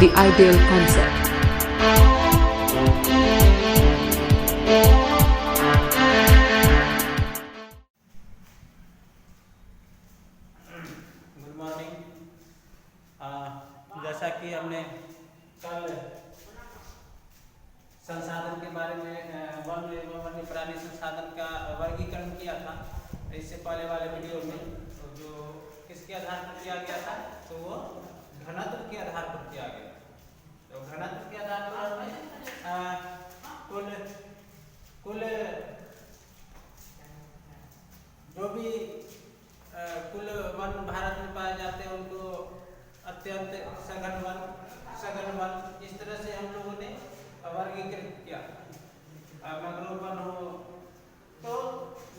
the ideal concept. Good morning. जैसा कि हमने कल संसाधन के बारे में वन एवं वन्य प्राणी संसाधन का वर्गीकरण किया था, इससे पहले वाले वीडियो में तो जो किसके आधार पर किया गया था, तो वो घनत्व के आधार पर किया गया। तो घनत्व के आधार पर हमें कुल जो भी कुल वन भारत में पाए जाते हैं उनको अत्यंत सघन वन इस तरह से हम लोगों ने वर्गीकृत किया। मैंग्रोव वन हो तो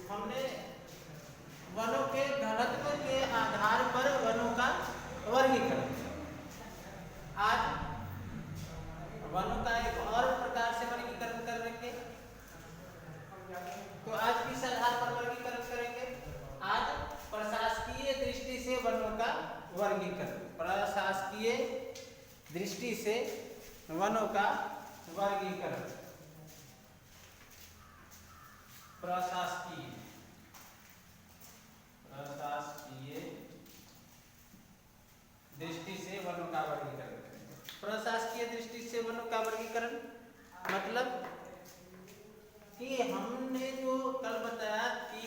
हमने वनों के घनत्व के आधार पर वनों का वर्गीकरण किया। आज वनों का एक और प्रकार से वर्गीकरण करेंगे। तो आज किस आधार पर वर्गीकरण करेंगे? आज प्रशासकीय दृष्टि से वनों का वर्गीकरण, प्रशासकीय दृष्टि से वनों का वर्गीकरण, प्रशासकीय दृष्टि से वनों का वर्गीकरण। प्रशासकीय दृष्टि से वनों का वर्गीकरण मतलब कि हमने जो कल बताया कि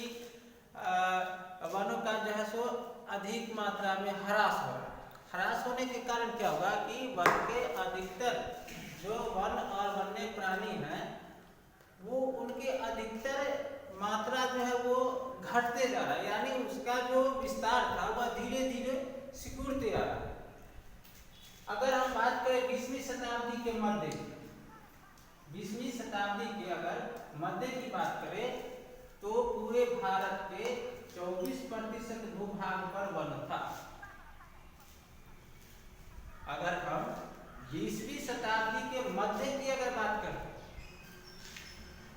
वनों का जो है सो अधिक मात्रा में ह्रास हो रहा है। ह्रास होने के कारण क्या होगा कि वन के अधिकतर जो वन और वन्य प्राणी हैं वो उनके अधिकतर मात्रा जो है वो घटते जा रहा है, यानी उसका जो विस्तार था वह धीरे धीरे सिकुड़ते आ रहा है। अगर हम बात करें 20वीं शताब्दी के मध्य, 20वीं शताब्दी के अगर मध्य की बात करें तो पूरे भारत के 24% भूभाग पर वन था। अगर हम 20वीं शताब्दी के मध्य की अगर बात करें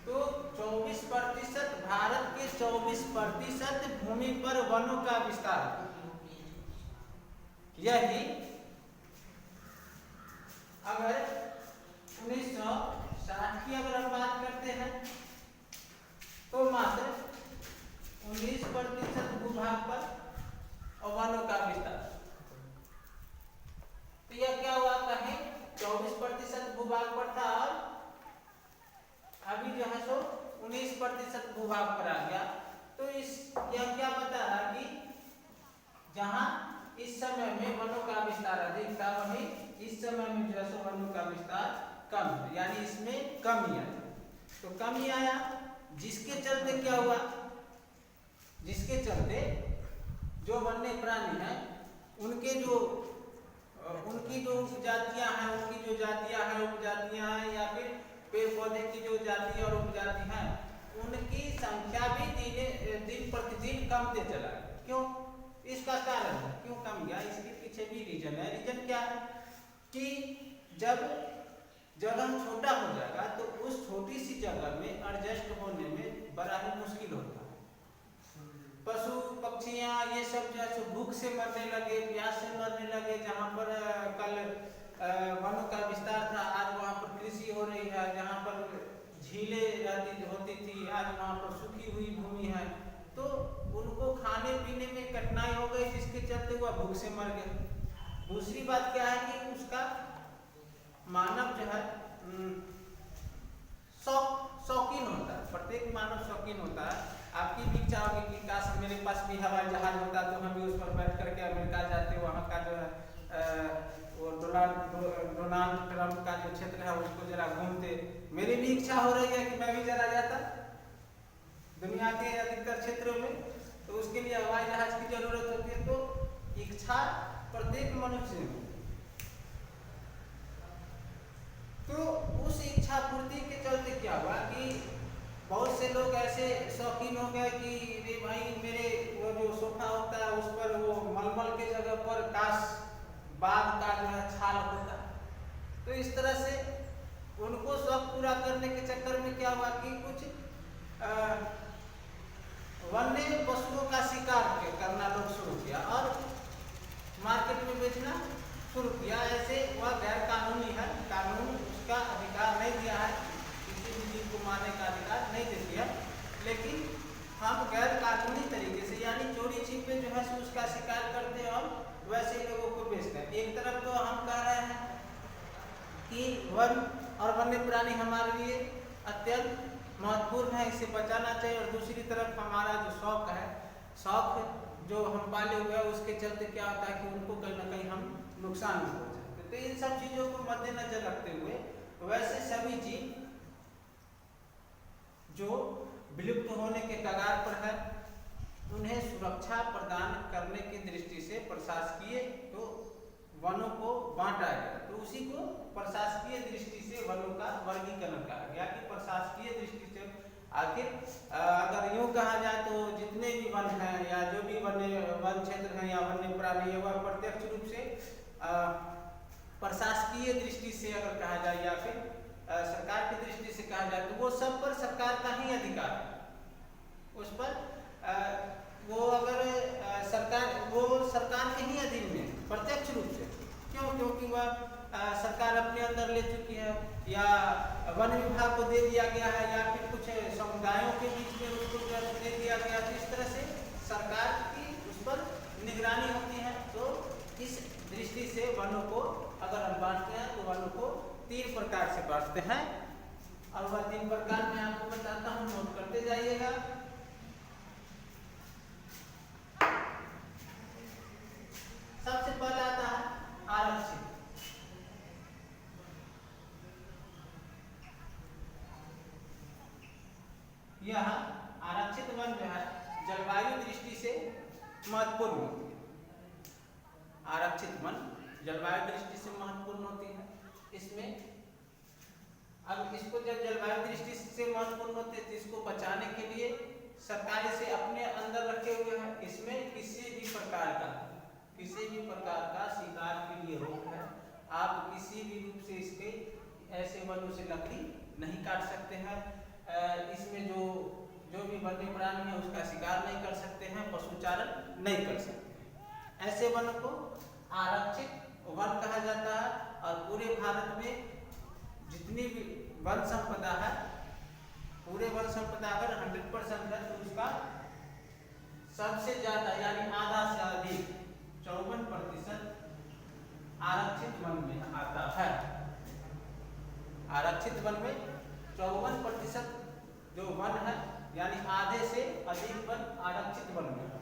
तो 24% भारत के 24% भूमि पर वनों का विस्तार। यही अगर 1960 की अगर हम बात करते हैं तो मात्र 19% भूभाग पर वनों का विस्तार। तो यह क्या हुआ कहें 24% भूभाग पर था और अभी जो है सो 19% भूभाग पर आ गया। तो यह क्या बता रहा कि जहां इस समय में वनों का विस्तार अधिक था वहीं इस समय में जो है सो वनों का विस्तार कम, यानी इसमें कमी आई। तो कमी आया जिसके चलते क्या हुआ, जिसके चलते जो वन्य प्राणी हैं उनकी जो उपजातियां हैं या फिर पेड़ पौधे की जो जाति और उपजाति हैं उनकी संख्या भी दिन प्रतिदिन कमते चला गया। क्यों? इसका कारण है क्यों कम गया, इसके पीछे भी रीजन है। रीजन क्या है कि जब जगह छोटा हो जाएगा तो उस छोटी सी जगह में एडजस्ट होने में बड़ा ही मुश्किल होता है। पशु पक्षियां ये सब जो है भूख से मरने लगे, प्यास से मरने लगे। जहाँ पर कल वनों का विस्तार था आज वहाँ पर कृषि हो रही है, जहाँ पर झीलें होती थी आज वहाँ पर सूखी हुई भूमि है। तो उनको खाने पीने में कठिनाई हो गई जिसके चलते वह भूख से मर गए। दूसरी बात क्या है कि उसका मानव जो है शौकीन होता है, प्रत्येक मानव शौकीन होता है। आपकी भी इच्छा होगी कि काश मेरे पास भी हवाई जहाज होता तो हम भी उस पर बैठ करके अमेरिका जाते, वहाँ का जो है वो डोनाल्ड ट्रंप का जो क्षेत्र है उसको जरा घूमते। मेरी भी इच्छा हो रही है कि मैं भी जरा जाता दुनिया के अधिकतर क्षेत्रों में, तो उसके लिए हवाई जहाज की जरूरत होती है। तो इच्छा प्रत्येक मनुष्य में, तो उस इच्छा पूर्ति के चलते क्या हुआ कि बहुत से लोग ऐसे शौकीन हो गए कि रे भाई मेरे वो जो सोफा होता है उस पर वो मलमल के जगह पर काश बाघ का जो है छाल होता। तो इस तरह से उनको शौक पूरा करने के चक्कर में क्या हुआ कि कुछ वन्य पशुओं का शिकार करना लोग शुरू किया और मार्केट में बेचना शुरू किया। ऐसे वह गैर कानूनी है, कानून उसका अधिकार नहीं दिया है, किसी भी जीव को मारने का अधिकार नहीं देती है, लेकिन हम गैर कानूनी तरीके से यानी चोरी छिपे जो है उसका शिकार करते हैं और वैसे लोगों को बेचते हैं। एक तरफ तो हम कह रहे हैं कि वन और वन्य प्राणी हमारे लिए अत्यंत महत्वपूर्ण है, इसे बचाना चाहिए, और दूसरी तरफ हमारा जो शौक है, शौक जो हम पाले हुए हैं उसके चलते क्या होता है कि उनको कहीं ना कहीं हम नुकसान भी पहुंचाते हैं। तो इन सब चीजों को मद्देनजर रखते हुए वैसे सभी जीव जो विलुप्त होने के कगार पर है उन्हें सुरक्षा प्रदान करने की दृष्टि से प्रशासकीय तो वनों को बांटा गया। तो उसी को प्रशासकीय दृष्टि से वनों का वर्गीकरण कहा गया कि प्रशासकीय दृष्टि से आखिर अगर यूं कहा जाए तो जितने भी वन हैं या जो भी वन क्षेत्र हैं या वन्य प्राणी है वह प्रत्यक्ष रूप से प्रशासकीय दृष्टि से अगर कहा जाए या फिर सरकार की दृष्टि से कहा जाए तो वो सब पर सरकार का ही अधिकार है। उस पर वो अगर सरकार के ही अधीन में प्रत्यक्ष रूप से, क्यों? क्योंकि वह सरकार अपने अंदर ले चुकी है या वन विभाग को दे दिया गया है या फिर कुछ समुदायों के बीच में उसको दे दिया गया। तो इस तरह से सरकार की उस पर निगरानी होती है। तो इस दृष्टि से वनों को अगर हम बांटते हैं तो वनों को 3 प्रकार से बांटते हैं और वह 3 प्रकार मैं आपको बताता हूँ, नोट करते जाइएगा। सबसे पहला आता है आरक्षित। यह आरक्षित वन जो है जलवायु दृष्टि से महत्वपूर्ण होती है। आरक्षित वन जलवायु दृष्टि से महत्वपूर्ण होती है। इसमें अब इसको जब जलवायु दृष्टि से महत्वपूर्ण होती है तो इसको बचाने के लिए सरकार इसे अपने अंदर रखे हुए हैं। इसमें किसी भी प्रकार का शिकार के लिए रोक है। आप किसी भी रूप से इसके ऐसे वनों से लकड़ी नहीं काट सकते हैं। इसमें जो भी वन्य प्राणी है उसका शिकार नहीं कर सकते हैं, पशुचारण नहीं कर सकते हैं। ऐसे वन को आरक्षित वन कहा जाता है। और पूरे भारत में जितनी भी वन संपदा है, पूरे वन संपदा अगर 100% है तो उसका सबसे ज्यादा यानी आधा से अधिक 54% आरक्षित वन में आता है। आरक्षित वन में 54% जो वन है यानी आधे से अधिक वन आरक्षित वन में है।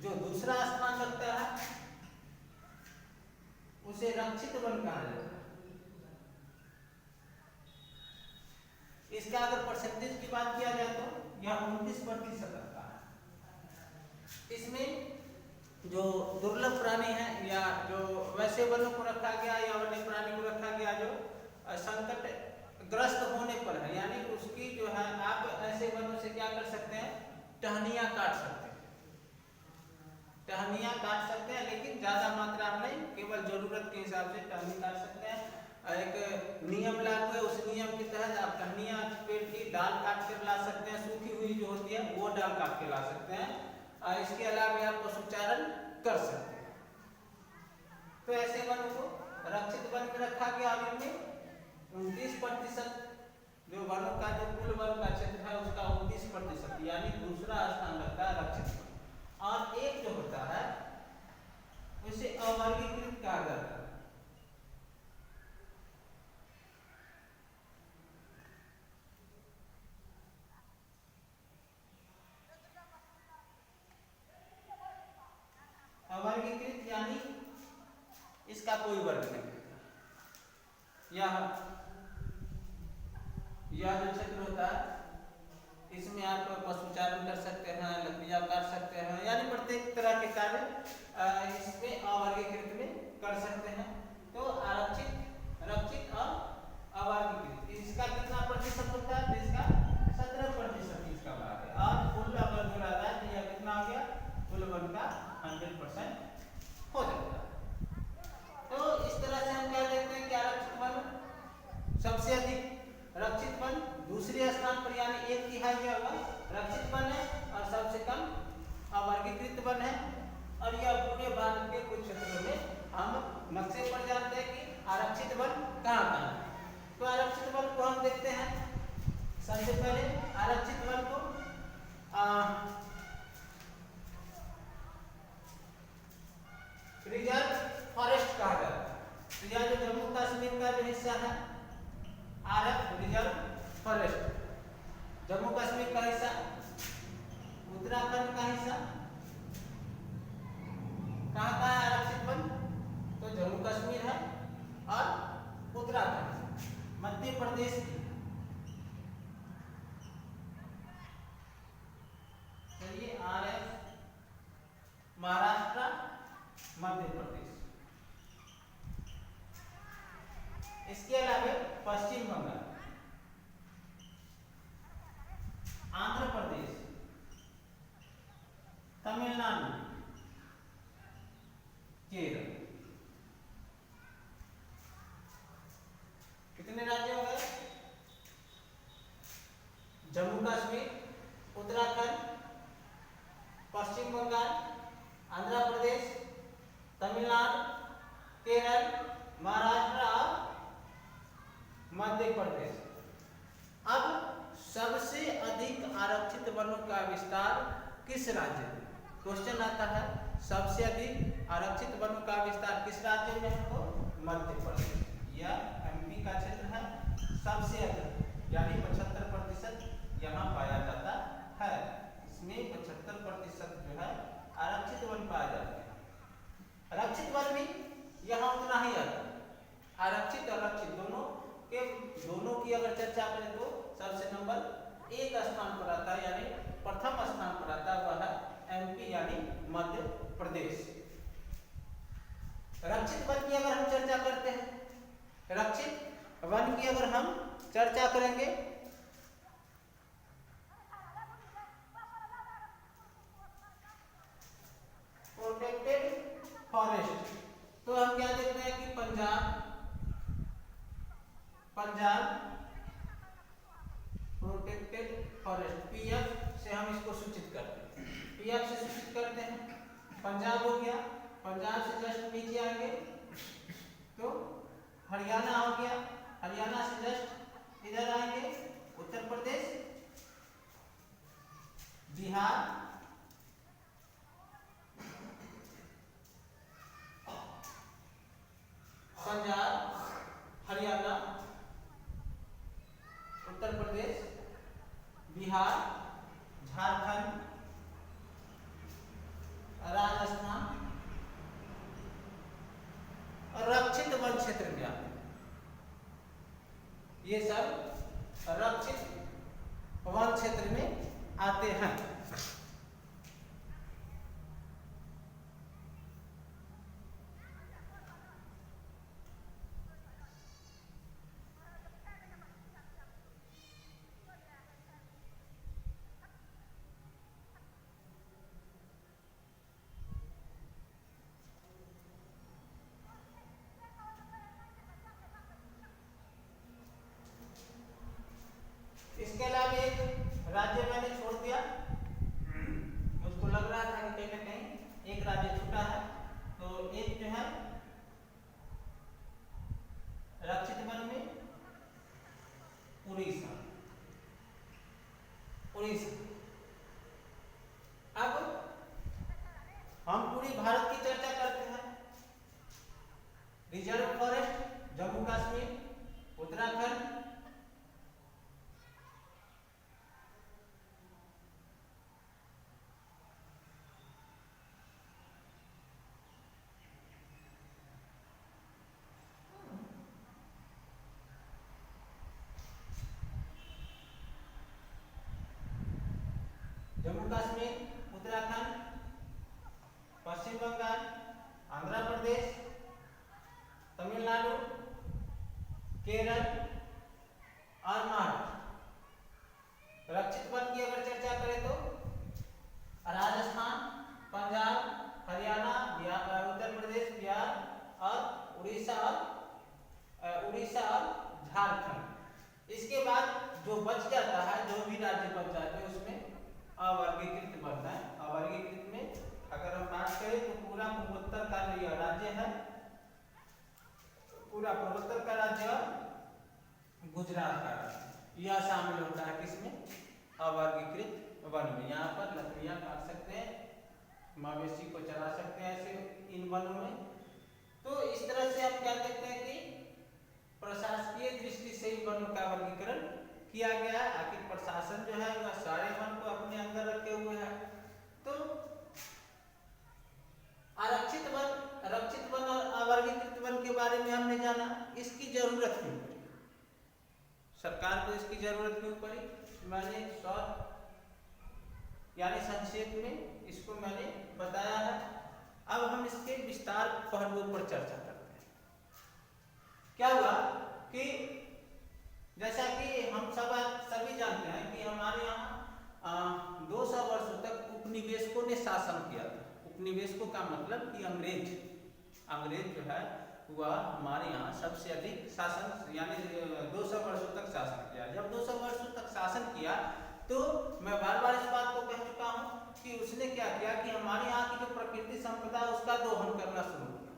जो दूसरा स्थान लगता है उसे रक्षित वन कहा जाता है। इसका अगर परसेंटेज की बात किया जाए तो यह 29% आता है। इसमें जो दुर्लभ प्राणी है या जो वैसे वनों को रखा गया या वन्य प्राणी को रखा गया जो संकट ग्रस्त होने पर है, यानी उसकी जो है आप ऐसे वनों से क्या कर सकते हैं, टहनियाँ काट सकते हैं। टहनियाँ काट सकते हैं लेकिन ज़्यादा मात्रा में नहीं, केवल ज़रूरत के हिसाब से टहनी काट सकते हैं। एक नियम लागू है, उस नियम के तहत आप टहनियाँ पेड़ की डाल काट कर ला सकते हैं। सूखी हुई जो होती है वो डाल काट के ला सकते हैं। इसके अलावा आप पशुचारण कर सकते हैं। तो ऐसे वन को रक्षित वन में रखा गया। और इनमें 29% जो वनों का जो कुल वन का क्षेत्र है उसका 29% यानी दूसरा स्थान लगता है रक्षित वन। और एक जो होता है उसे अवर्गीकृत कहा जाता है। अवर्गीकृत यानी इसका कोई वर्ग नहीं। यह जो क्षेत्र होता है इसमें आप पशुचारण कर सकते हैं, लकड़ियाँ काट सकते हैं, यानी प्रत्येक तरह के कार्य इसमें अवर्गीकृत में कर सकते हैं। तो आरक्षित, रक्षित और अवर्गीकृत इसका कितना प्रतिशत होता है? इसका 17% इसका भाग है। और कुल अगर जोड़ा जाए तो यह कितना हो गया? कुल वन का 100% हो जाता है। तो इस तरह से हम कह देते हैं कि आरक्षित वन सबसे अधिक, रक्षित वन दूसरे स्थान पर यानी 1/3 जो है रक्षित वन है और सबसे कम अवर्गीकृत वन है। और यह पूरे भारत के कुछ क्षेत्रों में नक्शे पर जानते हैं कि आरक्षित वन कहाँ कहाँ है। तो आरक्षित वन को हम देखते हैं। सबसे पहले आरक्षित वन को रिजर्व फॉरेस्ट कहा जाता है। तो यह जो जम्मू कश्मीर का जो हिस्सा है आरक्ष रिजर्व फॉरेस्ट, जम्मू कश्मीर का हिस्सा, उत्तराखंड का हिस्सा, कहाँ कहाँ है आरक्षित वन? तो जम्मू कश्मीर है और उत्तराखंड, मध्य प्रदेश, चलिए आरएस, महाराष्ट्र, मध्य प्रदेश। इसके अलावा पश्चिम बंगाल, आंध्र प्रदेश, तमिलनाडु, केरल। कितने राज्य हो गए? जम्मू कश्मीर, उत्तराखंड, पश्चिम बंगाल, आंध्र प्रदेश, तमिलनाडु, केरल, महाराष्ट्र और मध्य प्रदेश। अब सबसे अधिक आरक्षित वनों का विस्तार किस राज्य में? क्वेश्चन आता है सबसे अधिक आरक्षित वनों का विस्तार किस राज्य में है? तो मध्य प्रदेश, यह एमपी का क्षेत्र है। सबसे अधिक यानी 75% यहाँ पाया जाता है। इसमें 75% जो है आरक्षित वन पाए जाते हैं। आरक्षित वन भी यहाँ उतना ही आता है। आरक्षित और आरक्षित दोनों की अगर चर्चा करें तो सबसे नंबर 1 स्थान पर आता है, यानी प्रथम स्थान पर आता है वह है एमपी यानी मध्य प्रदेश। रक्षित वन की अगर हम चर्चा करते हैं, रक्षित वन की अगर हम चर्चा करेंगे प्रोटेक्टेड फॉरेस्ट, तो हम क्या देखते हैं कि पंजाब प्रोटेक्टेड फॉरेस्ट, पीएफ से हम इसको सूचित करते हैं। पीएफ से सूचित करते हैं। पंजाब हो गया, पंजाब से जस्ट नीचे आएंगे तो हरियाणा हो गया, हरियाणा से जस्ट इधर आएंगे उत्तर प्रदेश, बिहार, पंजाब, हरियाणा, उत्तर प्रदेश, बिहार, झारखंड, राजस्थान और रक्षित वन क्षेत्र में आते हैं। ये सब रक्षित वन क्षेत्र में आते हैं। इसके अलावा एक राज्य मैंने छोड़ दिया, मुझको लग रहा था कि कहीं ना कहीं एक राज्य छूटा है। तो एक जो है रक्षित वन में उड़ीसा। अब हम पूरी भारत की चर्चा करते हैं। रिजर्व फॉरेस्ट जम्मू कश्मीर, उत्तराखंड, जम्मू कश्मीर, उत्तराखंड, पश्चिम बंगाल, आंध्र प्रदेश, तमिलनाडु, केरल और महाराष्ट्र। रक्षित वन की अगर चर्चा करें तो राजस्थान, पंजाब, हरियाणा, उत्तर प्रदेश, बिहार और उड़ीसा और झारखंड। इसके बाद जो बच जाता है, जो भी राज्य बच जाते हैं उसमें अवर्गीकृत बनता है। अवर्गीकृत में अगर हम बात करें तो पूरा पूर्वोत्तर का जो राज्य है पूरा पूर्वोत्तर का राज्य और गुजरात का राज्य, यह शामिल होता है किसमें, अवर्गीकृत वन में। यहाँ पर लकड़ियाँ काट सकते हैं, मवेशी को चरा सकते हैं ऐसे इन वनों में। तो इस तरह से हम क्या देखते हैं कि प्रशासकीय दृष्टि से इन वनों का वर्गीकरण किया गया है। आखिर प्रशासन जो है वह सारे वन को अपने अंदर रखे हुए है। तो आरक्षित वन, रक्षित वन और अवर्गीकृत वन के बारे में हमने जाना। इसकी जरूरत क्यों पड़ी, सरकार को इसकी जरूरत क्यों पड़ी, मैंने शॉर्ट यानी संक्षेप में इसको मैंने बताया है। अब हम इसके विस्तार पहलुओं पर चर्चा करते हैं। क्या हुआ कि जैसा कि हम सभी जानते हैं कि हमारे यहाँ 200 वर्षों तक उपनिवेशकों ने शासन किया था। उपनिवेशकों का मतलब कि अंग्रेज जो है वह हमारे यहाँ सबसे अधिक शासन यानी 200 वर्षों तक शासन किया। जब 200 वर्षों तक शासन किया तो मैं बार बार इस बात को कह चुका हूँ कि उसने क्या किया कि हमारे यहाँ की जो प्रकृति संपदा है उसका दोहन करना शुरू किया।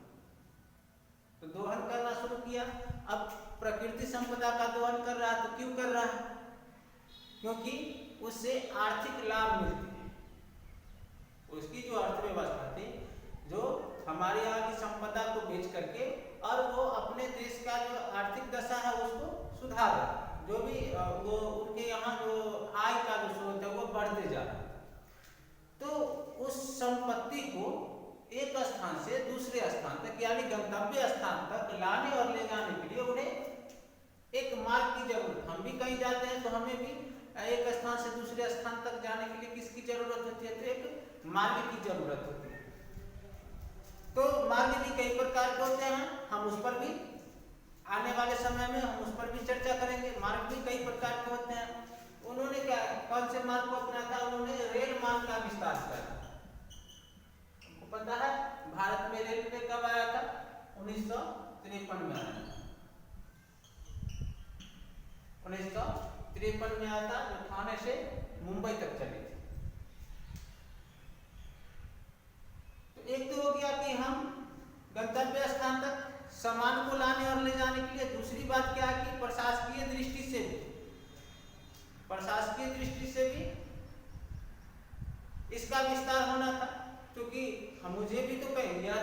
तो दोहन करना शुरू किया। अब प्रकृति संपदा का दोहन कर रहा है तो क्यों कर रहा है, क्योंकि उससे आर्थिक लाभ मिलते हैं। उसकी जो अर्थव्यवस्था थी, जो हमारे यहाँ की संपदा को बेच करके और वो अपने देश का जो आर्थिक दशा है उसको सुधार रहा है। जो भी वो उनके यहाँ जो आय का जो स्रोत है वो बढ़ते जा रहा है। तो उस संपत्ति को एक स्थान से दूसरे स्थान तक यानी गंतव्य स्थान तक लाने और ले जाने के लिए उन्हें एक मार्ग की जरूरत। हम भी कहीं जाते हैं तो हमें भी एक स्थान से दूसरे स्थान तक जाने के लिए किसकी जरूरत होती है, तो एक मार्ग की जरूरत होती है। तो मार्ग भी कई प्रकार के होते हैं, हम उस पर भी आने वाले समय में हम उस पर भी चर्चा करेंगे। मार्ग भी कई प्रकार के होते हैं। उन्होंने क्या कौन से मार्ग को अपनाया था, उन्होंने रेल मार्ग का विस्तार किया। पता है भारत में रेलवे कब आया था, 1953 में आया था। 1953 में आया था, जो ठाणे से मुंबई तक चली थी। तो एक तो हो गया कि हम गंतव्य स्थान तक सामान को लाने और ले जाने के लिए। दूसरी बात क्या है कि प्रशासकीय दृष्टि से भी इसका विस्तार होना था, क्योंकि मुझे भी तो कहेंगे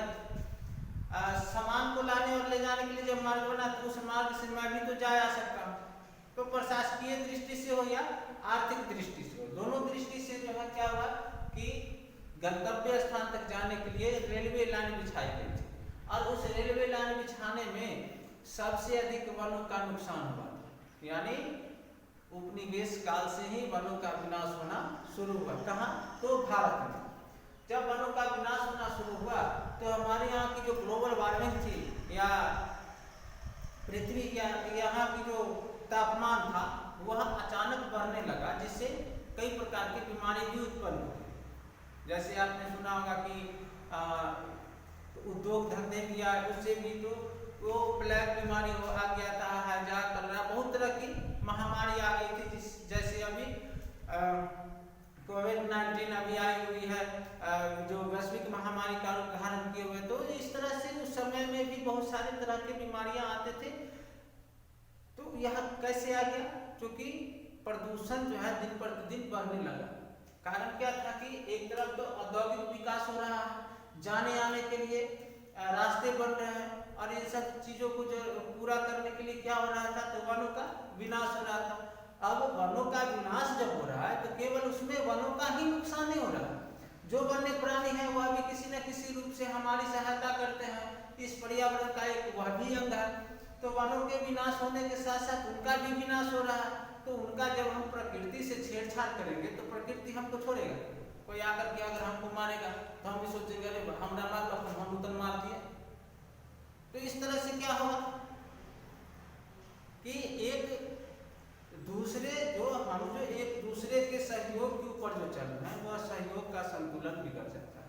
सामान को लाने और ले जाने के लिए जब मार्ग बना तो उस मार्ग से मैं भी तो जा आ सकता हूँ। तो प्रशासकीय दृष्टि से हो या आर्थिक दृष्टि से हो, दोनों दृष्टि से जो है क्या हुआ कि गंतव्य स्थान तक जाने के लिए रेलवे लाइन बिछाई गई थी। और उस रेलवे लाइन बिछाने में सबसे अधिक वनों का नुकसान हुआ, यानी उपनिवेश काल से ही वनों का विनाश होना शुरू हुआ। कहाँ, तो भारत में। जब वनों का विनाश होना शुरू हुआ तो हमारे यहाँ की जो ग्लोबल वार्मिंग थी या पृथ्वी या यहाँ की जो तापमान था वह अचानक बढ़ने लगा, जिससे कई प्रकार की बीमारी भी उत्पन्न हुई। जैसे आपने सुना होगा कि उद्योग धंधे किया उससे भी तो वो प्लेग बीमारी आ गया था, हैजा, कलरा, बहुत तरह की महामारी आ गई थी। जैसे अभी कोविड-19 अभी आई हुई है, जो वैश्विक महामारी का रूप धारण किए हुए। तो इस तरह से उस समय में भी बहुत सारे तरह की बीमारियां आते थे। तो यह कैसे आ गया, क्योंकि प्रदूषण जो है दिन प्रतिदिन बढ़ने लगा। कारण क्या था कि एक तरफ तो औद्योगिक विकास हो रहा है, जाने आने के लिए रास्ते बन रहे हैं, और इन सब चीजों को जो पूरा करने के लिए क्या हो रहा था, तो वनों का विनाश हो रहा था। अब वनों का विनाश जब हो रहा है तो केवल उसमें वनों का ही नुकसान नहीं हो रहा है। जो वन्य प्राणी है वह भी किसी न किसी रूप से हमारी सहायता करते हैं, इस पर्यावरण का एक वह भी अंग है। तो वनों के विनाश होने के साथ साथ उनका भी विनाश हो रहा है। तो उनका जब हम प्रकृति से छेड़छाड़ करेंगे तो प्रकृति हमको छोड़ेगा। कोई आकर के अगर हमको मारेगा तो हम भी सोचेंगे अरे हमरा मार, हम उतन मार दिए। तो इस तरह से क्या होगा कि एक दूसरे के सहयोग के ऊपर जो चल रहे हैं वह सहयोग का संतुलन बिगड़ जाता है।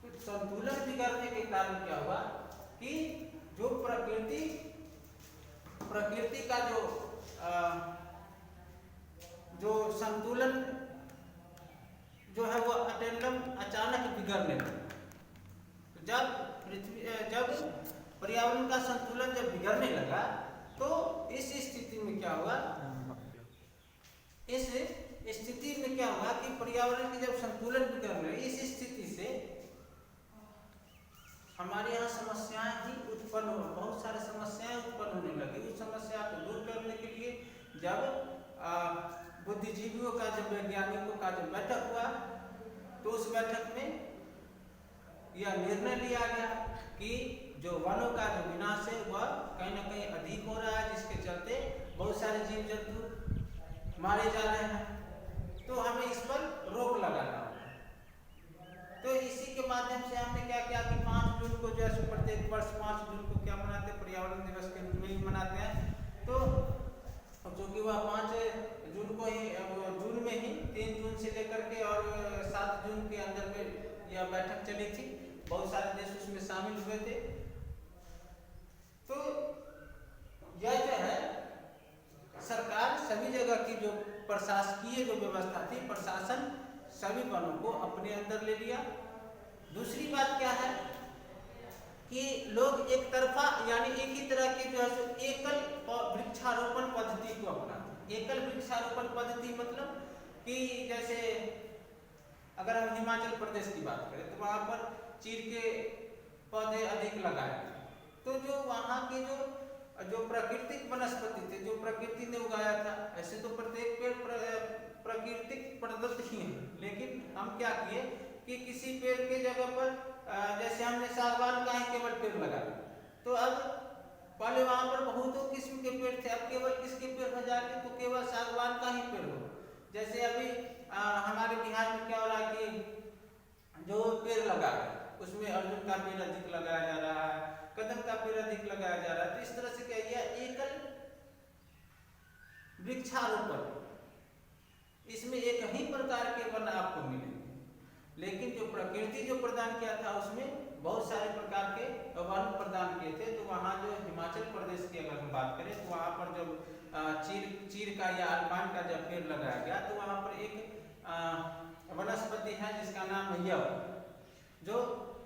तो संतुलन बिगड़ने के कारण क्या हुआ कि जो प्रकृति का जो संतुलन जो है वो अचानक बिगड़ने लगा। तो जब पर्यावरण का संतुलन जब बिगड़ने लगा तो इस स्थिति में क्या हुआ, इस स्थिति में क्या हुआ कि पर्यावरण की जब संतुलन बिगड़ रही, इस स्थिति से हमारे यहाँ समस्याएं ही उत्पन्न हो, बहुत सारी समस्याएं उत्पन्न होने लगी। उस समस्या को दूर करने के लिए जब बुद्धिजीवियों का, जब वैज्ञानिकों का जब बैठक हुआ तो उस बैठक में यह निर्णय लिया गया कि जो वनों का जो विनाश है वह कहीं ना कहीं अधिक हो रहा है, जिसके चलते बहुत सारे जीव जंतु मारे जा रहे हैं, तो हमें इस पर रोक लगाना होगा। तो इसी के माध्यम से हमने क्या किया कि 5 जून को जैसे प्रत्येक वर्ष 5 जून को क्या मनाते हैं, पर्यावरण दिवस के रूप में ही मनाते हैं। तो चूंकि वह 5 जून को ही, जून में ही 3 जून से लेकर के और 7 जून के अंदर में यह बैठक चली थी, बहुत सारे देश उसमें शामिल हुए थे। तो यह जो है सरकार सभी जगह की जो प्रशासकीय जो व्यवस्था थी, प्रशासन सभी वनों को अपने अंदर ले लिया। दूसरी बात क्या है कि लोग एक तरफा यानी एक ही तरह की जो है एकल वृक्षारोपण पद्धति को अपनाते। एकल वृक्षारोपण पद्धति मतलब कि जैसे अगर हम हिमाचल प्रदेश की बात करें तो वहाँ पर चीड़ के पौधे अधिक लगाए, तो जो वहाँ के जो प्राकृतिक वनस्पति थे, जो प्रकृति ने उगाया था, ऐसे तो प्रत्येक पेड़ प्राकृतिक प्रदत्त ही है, लेकिन हम क्या किए कि किसी पेड़ के जगह पर जैसे हमने सागवान का ही केवल पेड़ लगा दिया, तो अब पहले वहाँ पर बहुतों किस्म के पेड़ थे, अब केवल किसके पेड़ हो जाते तो केवल सागवान का ही पेड़ हो। जैसे अभी हमारे बिहार में क्या हो रहा है कि जो पेड़ लगा है उसमें अर्जुन का पेड़ अधिक लगाया जा रहा है, कदम का पेड़ अधिक लगाया जा रहा है। तो इस तरह से क्या किया, एकल वृक्षारोपण, इसमें एक ही प्रकार के वन आपको मिलेंगे, लेकिन जो प्रकृति जो प्रदान किया था उसमें बहुत सारे प्रकार के वन प्रदान किए थे। तो वहाँ जो हिमाचल प्रदेश की अगर हम बात करें तो वहाँ पर जब चीड़ का या अल्पाइन का जब पेड़ लगाया गया तो वहाँ पर एक वनस्पति है जिसका नाम है यव, जो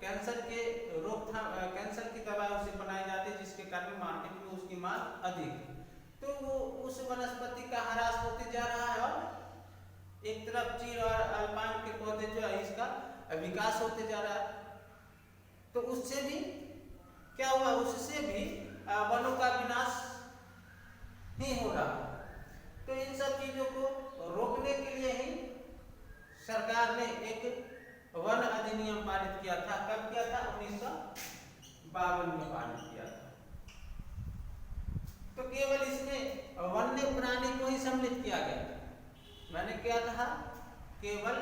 कैंसर के रोकथाम, कैंसर की दवा उसे बनाई जाती है, जिसके कारण मार्केट में उसकी मांग अधिक है। तो वो उस वनस्पति का ह्रास होते जा रहा है और एक तरफ चीड़ और अल्पाइन के पौधे जो है इसका विकास होते जा रहा है। तो उससे भी क्या हुआ, उससे भी वनों का विनाश ही हो रहा। तो इन सब चीजों को रोकने के लिए ही सरकार ने एक वन अधिनियम पारित किया था। कब किया था, 1952 में पारित किया था। तो केवल इसमें वन्य प्राणी को ही सम्मिलित किया गया। मैंने क्या कहा, केवल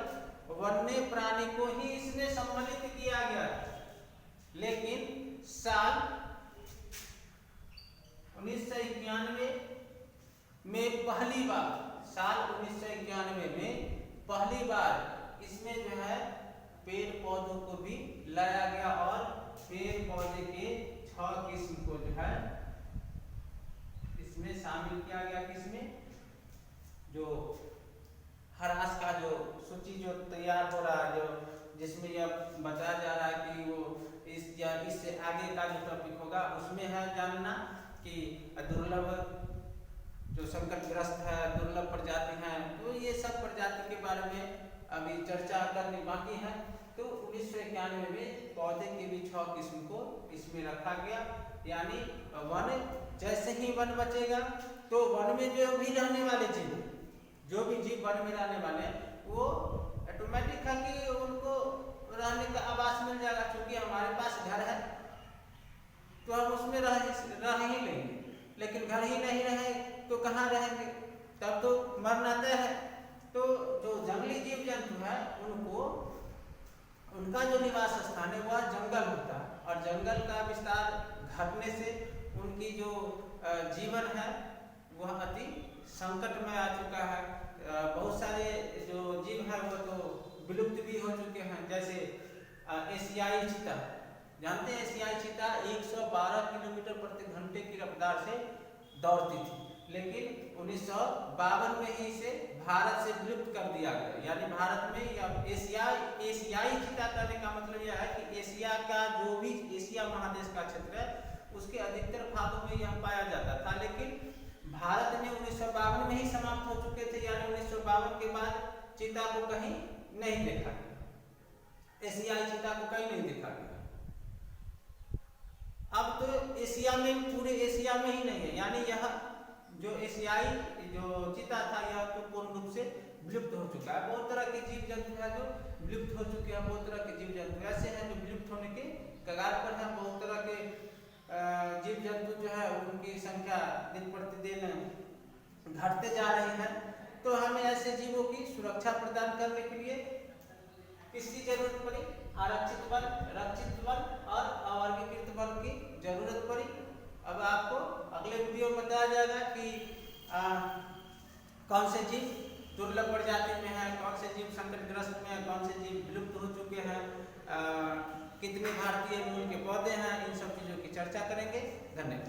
वन्य प्राणी को ही इसमें सम्मिलित किया गया, लेकिन साल 1991 में पहली बार, साल 1991 में पहली बार इसमें जो है पेड़ पौधों को भी लाया गया और पेड़ पौधे के 6 किस्म को जो है इसमें शामिल किया गया। किसमें, जो ह्रास का जो सूची जो तैयार हो रहा है, जो जिसमें यह बताया जा रहा है कि वो इस या इससे आगे का जो टॉपिक होगा उसमें है जानना कि दुर्लभ जो संकटग्रस्त है, दुर्लभ प्रजाति हैं, तो ये सब प्रजाति के बारे में अभी चर्चा करनी बाकी है। तो 1991 में पौधे के भी 6 किस्म को इसमें रखा गया। यानी वन, जैसे ही वन बचेगा तो वन में जो भी रहने वाले जीव, जो भी जीव वन में रहने वाले वो ऑटोमेटिक है कि उनको रहने का आवास मिल जाएगा। क्योंकि हमारे पास घर है तो हम उसमें रह ही लेंगे, लेकिन घर ही नहीं रहे तो कहाँ रहेंगे, तब तो मरना तय है। तो जो जंगली जीव जंतु है उनको, उनका जो निवास स्थान है वह जंगल होता है, और जंगल का विस्तार घटने से उनकी जो जीवन है वह अति संकट में आ चुका है। बहुत सारे जो जीव हैं वो तो विलुप्त भी हो चुके हैं। जैसे एशियाई चीता, जानते हैं एशियाई चीता 112 किलोमीटर प्रति घंटे की रफ्तार से दौड़ती थी, लेकिन 1952 में ही इसे भारत से विलुप्त कर दिया गया। यानी भारत में या एशियाई चीता कहने का मतलब यह है कि एशिया का जो भी एशिया महादेश का क्षेत्र है उसके अधिकतर भागों में यह पाया जाता था, लेकिन भारत में 1952 में ही समाप्त हो चुके थे, यानी 1952 के बाद चीता को कहीं नहीं देखा गया, एशियाई चीता को कहीं नहीं देखा गया। अब तो एशिया में, पूरे एशिया में ही नहीं है, यानी यह जो एशियाई जो चीता था यह तो पूर्ण रूप से विलुप्त हो चुका है। बहुत तरह के जीव जंतु है जो विलुप्त हो चुके हैं, बहुत तरह के जीव जंतु ऐसे हैं जो विलुप्त होने के कगार पर है। बहुत तरह के जीव जंतु जो है उनकी संख्या दिन प्रतिदिन घटते जा रही है। तो हमें ऐसे जीवों की सुरक्षा प्रदान करने के लिए किसकी जरूरत पड़ी? आरक्षित वन, रक्षित वन और अवर्गीकृत वन की जरूरत पड़ी। अब आपको अगले वीडियो में बताया जाएगा कि कौन से जीव दुर्लभ प्रजाति में है, कौन से जीव संकटग्रस्त में है, कौन से जीव विलुप्त हो चुके हैं, कितने भारतीय मूल के पौधे हैं, इन सब चीजों की चर्चा करेंगे। धन्यवाद।